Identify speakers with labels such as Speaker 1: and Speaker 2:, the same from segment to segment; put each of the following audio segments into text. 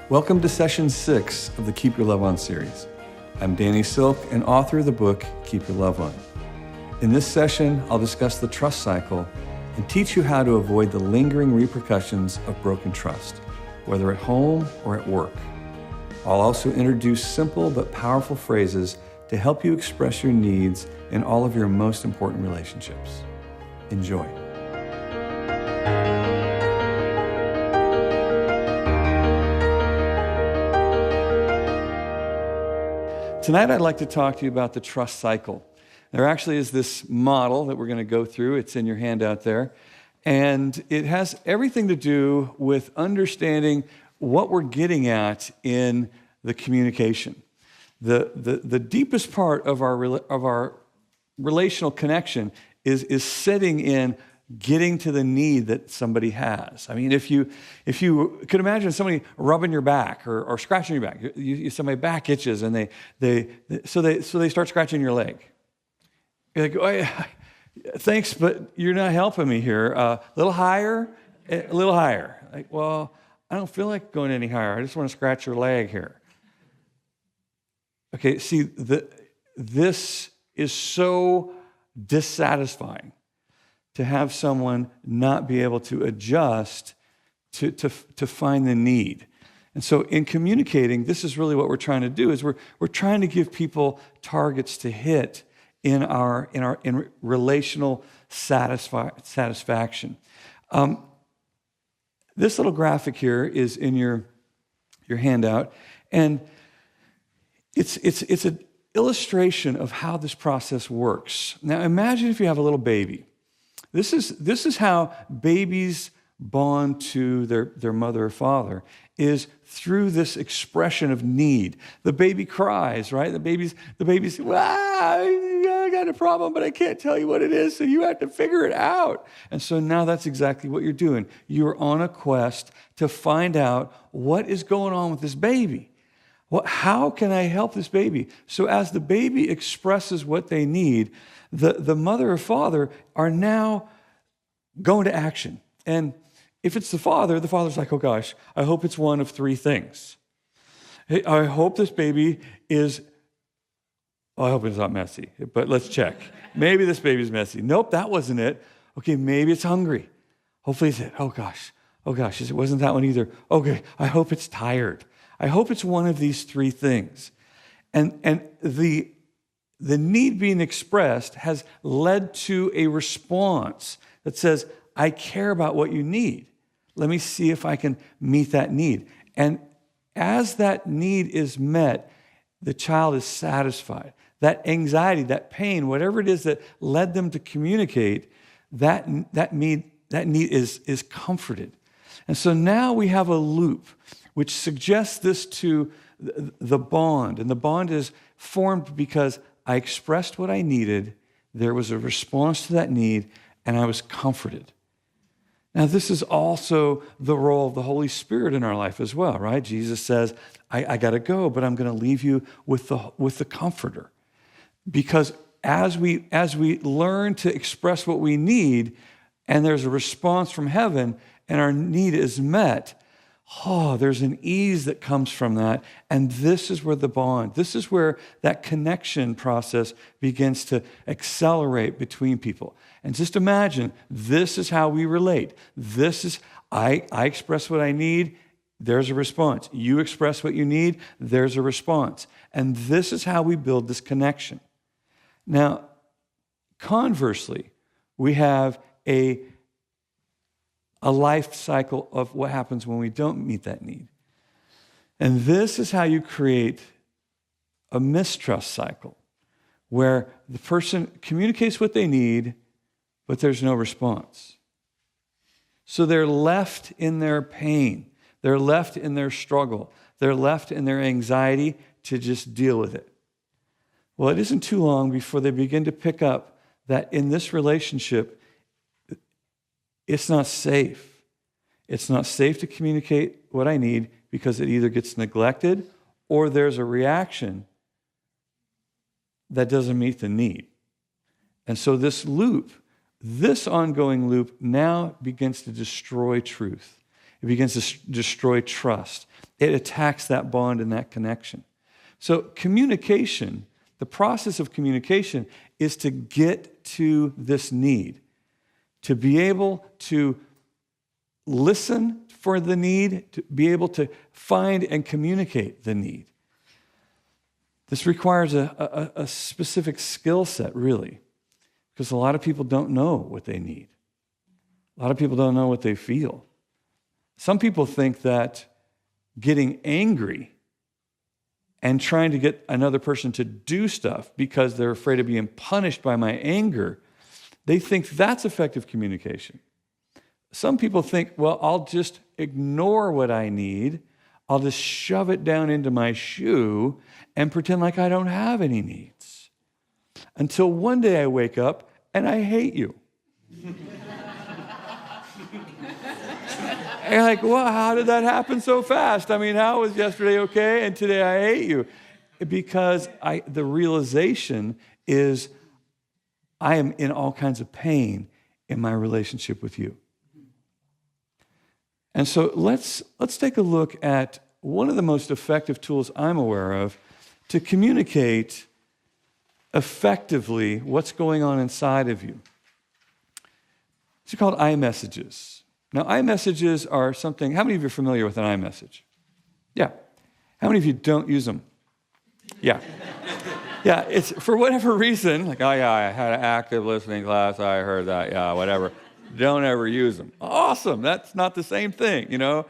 Speaker 1: Welcome to Session 6 of the Keep Your Love On series. I'm Danny Silk, and author of the book, Keep Your Love On. In this session, I'll discuss the trust cycle and teach you how to avoid the lingering repercussions of broken trust, whether at home or at work. I'll also introduce simple but powerful phrases to help you express your needs in all of your most important relationships. Enjoy. Tonight, I'd like to talk to you about the trust cycle. There actually is this model that we're going to go through. It's in your handout there. And it has everything to do with understanding what we're getting at in the communication. The deepest part of our relational connection is sitting in getting to the need that somebody has. I mean, if you could imagine somebody rubbing your back or scratching your back, somebody's back itches and they start scratching your leg. You're like, oh, thanks, but you're not helping me here. A little higher. Like, well, I don't feel like going any higher. I just want to scratch your leg here. Okay, see, this is so dissatisfying to have someone not be able to adjust to find the need. And so in communicating, this is really what we're trying to do, is we're trying to give people targets to hit in relational satisfaction. This little graphic here is in your handout, and it's an illustration of how this process works. Now imagine if you have a little baby. This is how babies bond to their mother or father, is through this expression of need. The baby cries, right? The baby's, I got a problem, but I can't tell you what it is, so you have to figure it out. And so now that's exactly what you're doing. You're on a quest to find out what is going on with this baby. How can I help this baby? So as the baby expresses what they need, the mother or father are now going to action. And if it's the father's like, oh gosh, I hope it's one of three things. Hey, I hope this baby I hope it's not messy, but let's check. Maybe this baby's messy. Nope, that wasn't it. Okay, maybe it's hungry. Hopefully it's it. Oh gosh, it wasn't that one either. Okay, I hope it's tired. I hope it's one of these three things. And the need being expressed has led to a response that says, I care about what you need. Let me see if I can meet that need. And as that need is met, the child is satisfied. That anxiety, that pain, whatever it is that led them to communicate, that need is comforted. And so now we have a loop which suggests this to the bond. And the bond is formed because I expressed what I needed, there was a response to that need, and I was comforted. Now, this is also the role of the Holy Spirit in our life as well, right? Jesus says, I got to go, but I'm going to leave you with the Comforter. Because as we learn to express what we need, and there's a response from heaven, and our need is met, there's an ease that comes from that. And this is where this is where that connection process begins to accelerate between people. And just imagine, this is how we relate. This is, I express what I need, there's a response. You express what you need, there's a response. And this is how we build this connection. Now, conversely, we have a life cycle of what happens when we don't meet that need. And this is how you create a mistrust cycle, where the person communicates what they need, but there's no response. So they're left in their pain. They're left in their struggle. They're left in their anxiety to just deal with it. Well, it isn't too long before they begin to pick up that in this relationship, it's not safe. It's not safe to communicate what I need because it either gets neglected or there's a reaction that doesn't meet the need. And so this ongoing loop now begins to destroy truth. It begins to destroy trust. It attacks that bond and that connection. So communication, the process of communication is to get to this need, to be able to listen for the need, to be able to find and communicate the need. This requires a specific skill set, really, because a lot of people don't know what they need. A lot of people don't know what they feel. Some people think that getting angry and trying to get another person to do stuff because they're afraid of being punished by my anger, they think that's effective communication. Some people think, well, I'll just ignore what I need. I'll just shove it down into my shoe and pretend like I don't have any needs. Until one day I wake up and I hate you. And you're like, well, how did that happen so fast? I mean, how was yesterday okay and today I hate you? Because the realization is I am in all kinds of pain in my relationship with you. And so let's take a look at one of the most effective tools I'm aware of to communicate effectively what's going on inside of you. It's called iMessages. Now, iMessages are something, how many of you are familiar with an iMessage? Yeah. How many of you don't use them? Yeah. Yeah, it's for whatever reason, like, oh yeah, I had an active listening class, I heard that, yeah, whatever. Don't ever use them. Awesome, that's not the same thing, you know?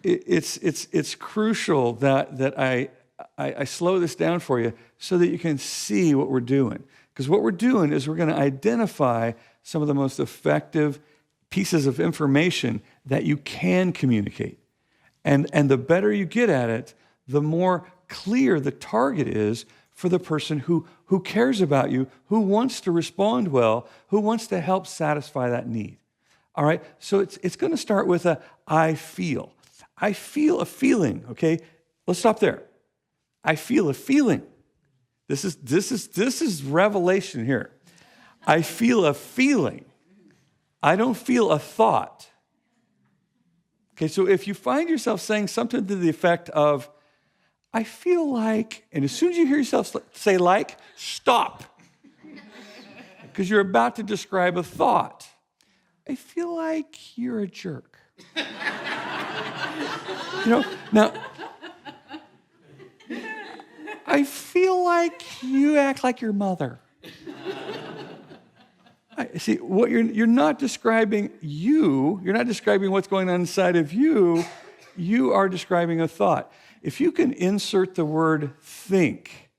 Speaker 1: It's crucial that I slow this down for you so that you can see what we're doing. Because what we're doing is we're going to identify some of the most effective pieces of information that you can communicate. And the better you get at it, the more clear the target is for the person who cares about you, who wants to respond well, who wants to help satisfy that need. All right? So it's going to start with I feel. I feel a feeling, okay? Let's stop there. I feel a feeling. This is revelation here. I feel a feeling. I don't feel a thought. Okay, so if you find yourself saying something to the effect of, I feel like, and as soon as you hear yourself say like, stop. Because you're about to describe a thought. I feel like you're a jerk. You know, now, I feel like you act like your mother. See, what you're not describing you're not describing what's going on inside of you are describing a thought. If you can insert the word think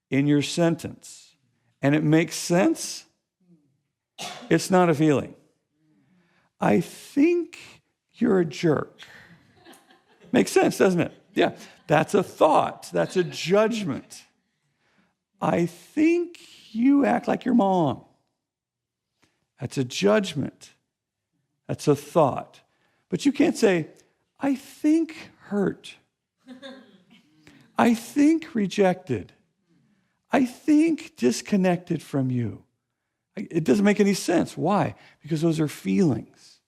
Speaker 1: in your sentence and it makes sense, it's not a feeling. I think you're a jerk. Makes sense, doesn't it? Yeah, that's a thought. That's a judgment. I think you act like your mom. That's a judgment. That's a thought. But you can't say, I think hurt. I think rejected. I think disconnected from you. It doesn't make any sense. Why? Because those are feelings.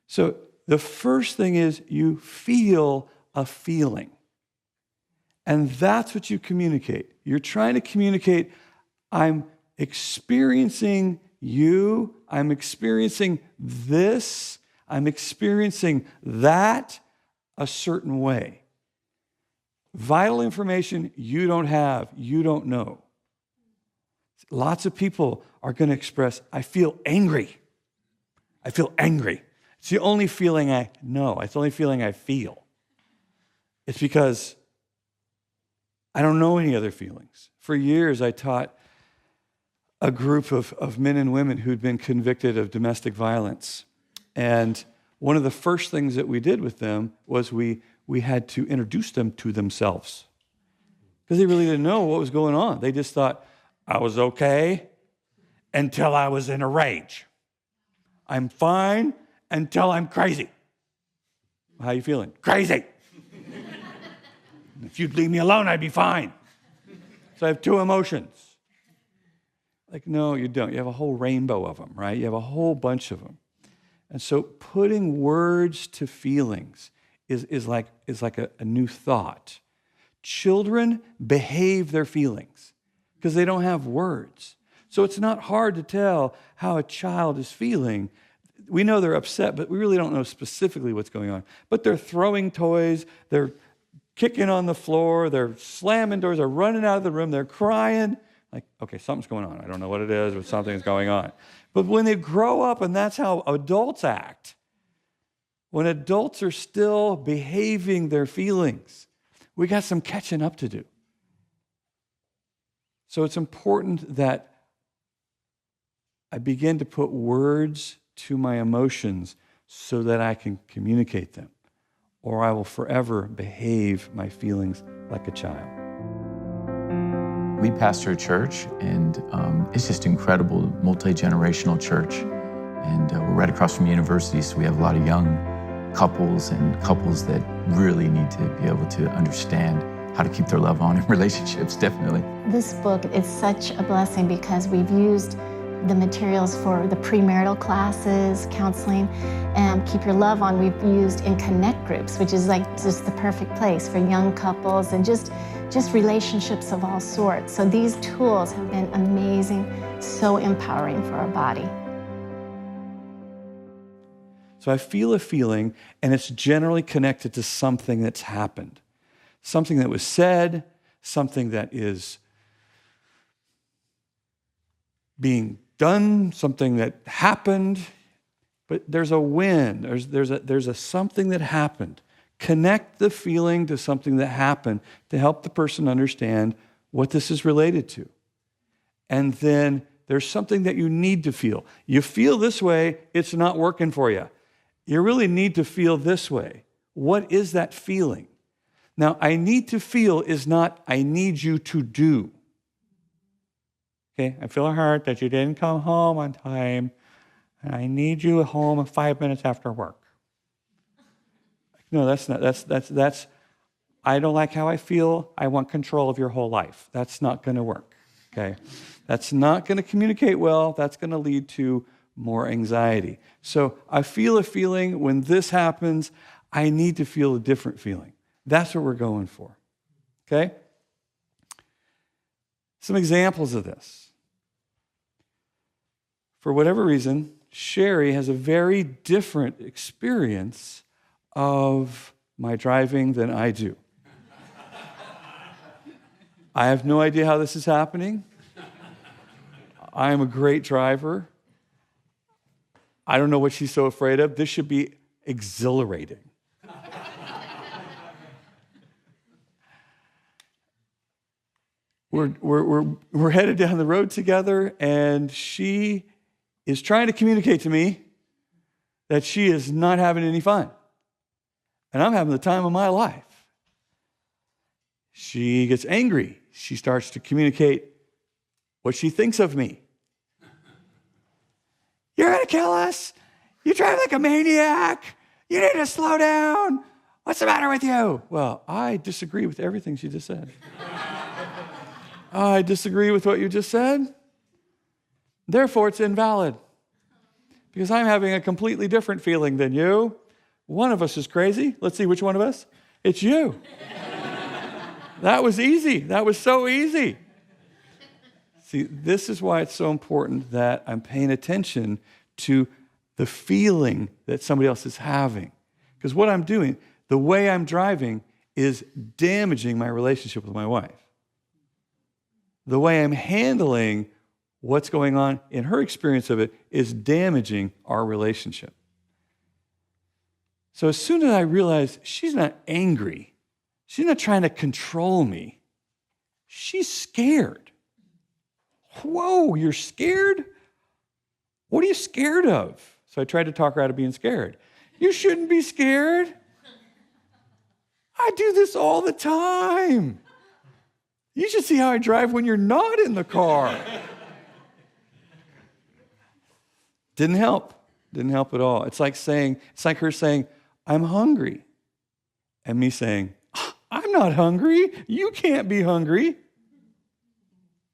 Speaker 1: So the first thing is you feel a feeling. And that's what you communicate. You're trying to communicate, I'm experiencing you, I'm experiencing this, I'm experiencing that a certain way. Vital information you don't have, you don't know. Lots of people are going to express, I feel angry. I feel angry. It's the only feeling I know. It's the only feeling I feel. It's because I don't know any other feelings. For years, I taught a group of men and women who'd been convicted of domestic violence. And one of the first things that we did with them was we had to introduce them to themselves. Because they really didn't know what was going on. They just thought, I was okay until I was in a rage. I'm fine until I'm crazy. How are you feeling? Crazy. If you'd leave me alone, I'd be fine. So I have two emotions. Like, no, you don't. You have a whole rainbow of them, right? You have a whole bunch of them. And so putting words to feelings is like a new thought. Children behave their feelings because they don't have words. So it's not hard to tell how a child is feeling. We know they're upset, but we really don't know specifically what's going on. But they're throwing toys, they're kicking on the floor, they're slamming doors, they're running out of the room, they're crying. Like, okay, something's going on. I don't know what it is, but something's going on. But when they grow up, and that's how adults act, when adults are still behaving their feelings, we got some catching up to do. So it's important that I begin to put words to my emotions so that I can communicate them, or I will forever behave my feelings like a child.
Speaker 2: We pastor a church, and it's just incredible, multi-generational church. And we're right across from university, so we have a lot of young couples and couples that really need to be able to understand how to keep their love on in relationships, definitely.
Speaker 3: This book is such a blessing because we've used the materials for the premarital classes, counseling, and Keep Your Love On we've used in connect groups, which is like just the perfect place for young couples and just relationships of all sorts. So these tools have been amazing, so empowering for our body.
Speaker 1: So I feel a feeling, and it's generally connected to something that's happened. Something that was said, something that is being done, something that happened, but there's a win, there's a something that happened. Connect the feeling to something that happened to help the person understand what this is related to. And then there's something that you need to feel. You feel this way, it's not working for you. You really need to feel this way. What is that feeling? Now, I need to feel is not I need you to do. Okay, I feel hurt that you didn't come home on time, and I need you home 5 minutes after work. No, that's not, that's, I don't like how I feel, I want control of your whole life. That's not gonna work, okay? That's not gonna communicate well, that's gonna lead to more anxiety. So I feel a feeling, when this happens, I need to feel a different feeling. That's what we're going for, okay? Some examples of this. For whatever reason, Sherry has a very different experience of my driving than I do. I have no idea how this is happening. I am a great driver. I don't know what she's so afraid of. This should be exhilarating. We're headed down the road together, and she is trying to communicate to me that she is not having any fun. And I'm having the time of my life. She gets angry. She starts to communicate what she thinks of me. You're going to kill us. You drive like a maniac. You need to slow down. What's the matter with you? Well, I disagree with everything she just said. I disagree with what you just said. Therefore, it's invalid. Because I'm having a completely different feeling than you. One of us is crazy. Let's see which one of us. It's you. That was easy. That was so easy. See, this is why it's so important that I'm paying attention to the feeling that somebody else is having. Because what I'm doing, the way I'm driving, is damaging my relationship with my wife. The way I'm handling what's going on in her experience of it is damaging our relationship. So as soon as I realize she's not angry, she's not trying to control me, she's scared. Whoa, you're scared? What are you scared of? So I tried to talk her out of being scared. You shouldn't be scared. I do this all the time. You should see how I drive when you're not in the car. Didn't help. Didn't help at all. It's like her saying, I'm hungry. And me saying, I'm not hungry. You can't be hungry.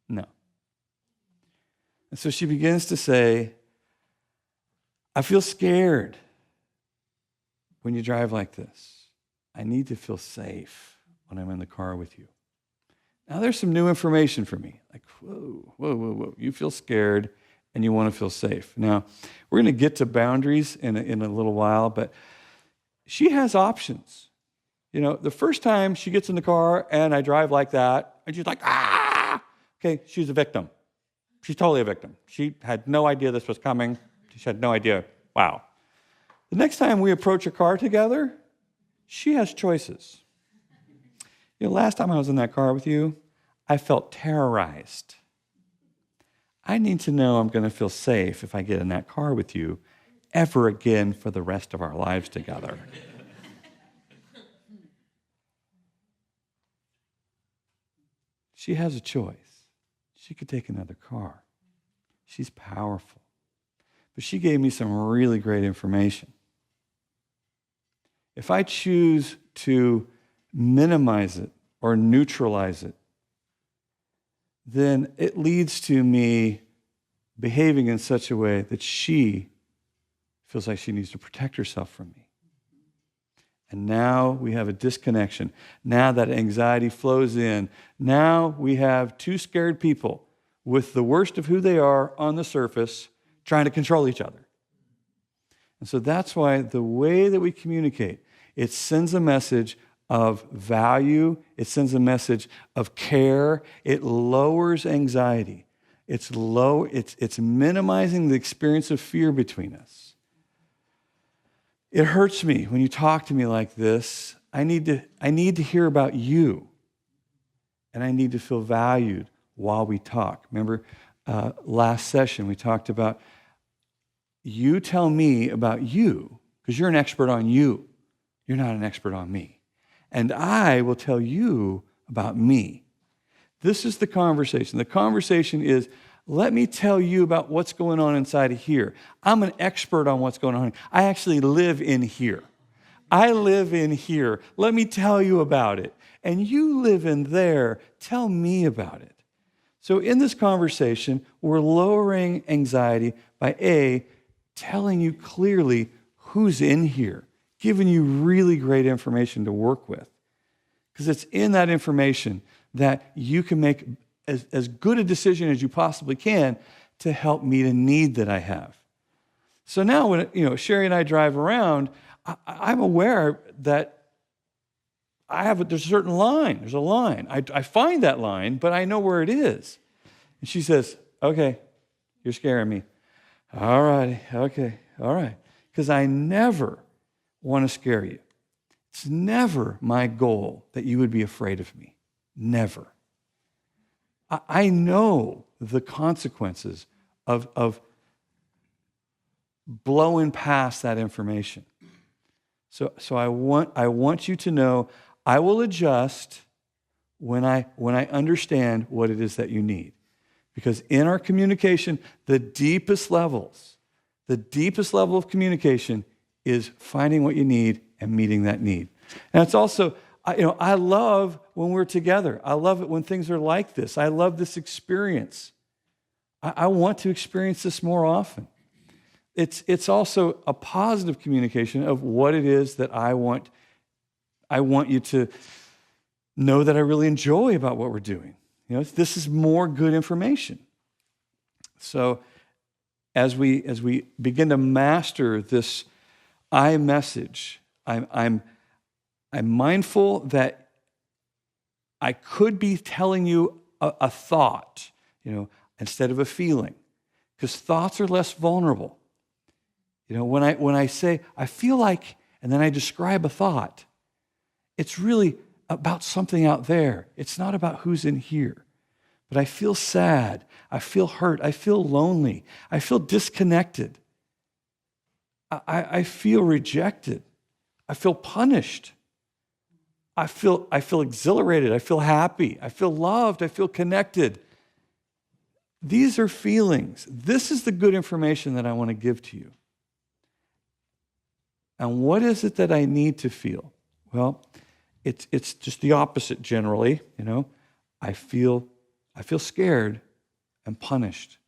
Speaker 1: No. And so she begins to say, I feel scared when you drive like this. I need to feel safe when I'm in the car with you. Now there's some new information for me. Like, whoa. You feel scared and you want to feel safe. Now, we're going to get to boundaries in a little while, but she has options. The first time she gets in the car and I drive like that, and she's like, ah! Okay, she's a victim. She's totally a victim. She had no idea this was coming. She had no idea. Wow. The next time we approach a car together, she has choices. Last time I was in that car with you, I felt terrorized. I need to know I'm going to feel safe if I get in that car with you ever again for the rest of our lives together. She has a choice. She could take another car. She's powerful. But she gave me some really great information. If I choose to minimize it or neutralize it, then it leads to me behaving in such a way that she feels like she needs to protect herself from me. And now we have a disconnection. Now that anxiety flows in. Now we have two scared people with the worst of who they are on the surface trying to control each other. And so that's why the way that we communicate, it sends a message of value. It sends a message of care. It lowers anxiety. It's minimizing the experience of fear between us. It hurts me when you talk to me like this. I need to hear about you. And I need to feel valued while we talk. Remember, last session we talked about you tell me about you because you're an expert on you. You're not an expert on me. And I will tell you about me. This is the conversation. The conversation is, let me tell you about what's going on inside of here. I'm an expert on what's going on. I actually live in here. I live in here. Let me tell you about it. And you live in there. Tell me about it. So in this conversation, we're lowering anxiety by A, telling you clearly who's in here, giving you really great information to work with. Because it's in that information that you can make as good a decision as you possibly can to help meet a need that I have. So now when Sherry and I drive around, I'm aware that there's a certain line. There's a line. I find that line, but I know where it is. And she says, okay, you're scaring me. All righty, okay, all right. Because I never want to scare you. It's never my goal that you would be afraid of me. Never. I know the consequences of blowing past that information. So I want you to know I will adjust when I understand what it is that you need. Because in our communication, the deepest level of communication is finding what you need and meeting that need. And it's also, I love when we're together. I love it when things are like this. I love this experience. I want to experience this more often. It's also a positive communication of what it is that I want you to know that I really enjoy about what we're doing. This is more good information. So as we begin to master this I message, I'm mindful that I could be telling you a thought, instead of a feeling, because thoughts are less vulnerable. When I say I feel like, and then I describe a thought, it's really about something out there. It's not about who's in here. But I feel sad. I feel hurt. I feel lonely. I feel disconnected. I feel rejected. I feel punished. I feel exhilarated. I feel happy. I feel loved. I feel connected. These are feelings. This is the good information that I want to give to you. And what is it that I need to feel? Well, it's just the opposite generally, I feel scared and punished.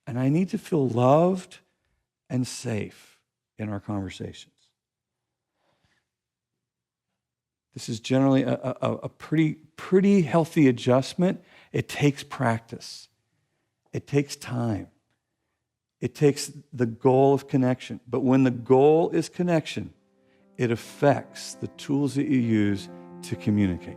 Speaker 1: And I need to feel loved and safe in our conversations. This is generally a pretty healthy adjustment. It takes practice. It takes time. It takes the goal of connection. But when the goal is connection, it affects the tools that you use to communicate.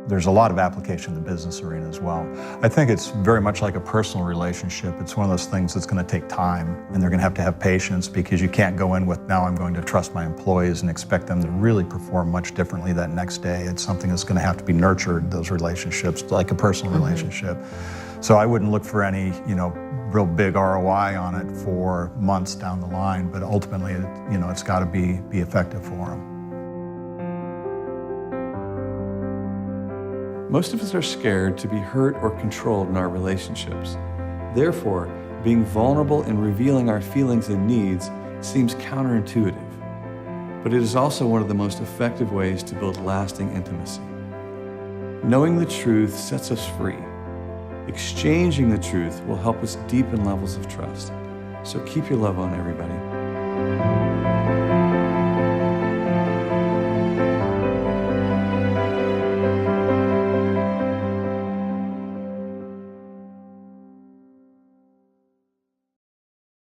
Speaker 4: There's a lot of application in the business arena as well. I think it's very much like a personal relationship. It's one of those things that's going to take time, and they're going to have patience, because you can't go in with, now I'm going to trust my employees and expect them to really perform much differently that next day. It's something that's going to have to be nurtured, those relationships, like a personal relationship. So I wouldn't look for any, real big ROI on it for months down the line, but ultimately, it's got to be effective for them.
Speaker 1: Most of us are scared to be hurt or controlled in our relationships. Therefore, being vulnerable and revealing our feelings and needs seems counterintuitive, but it is also one of the most effective ways to build lasting intimacy. Knowing the truth sets us free. Exchanging the truth will help us deepen levels of trust. So keep your love on, everybody.